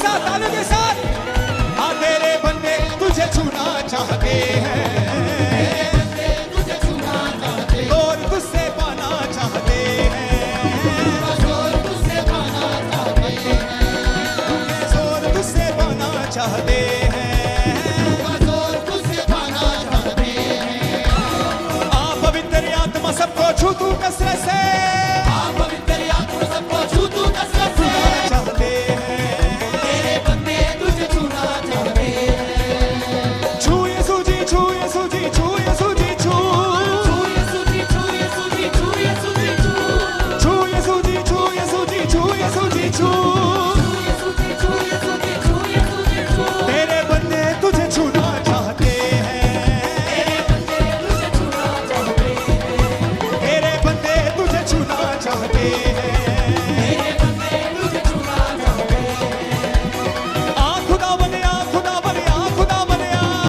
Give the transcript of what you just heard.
साथ, तालियों के साथ। हाँ तेरे बंदे तुझे छूना चाहते हैं, तुझे छूना चाहते और तुझसे पाना चाहते हैं, और तुझसे पाना चाहते हैं, और तुझसे पाना चाहते हैं।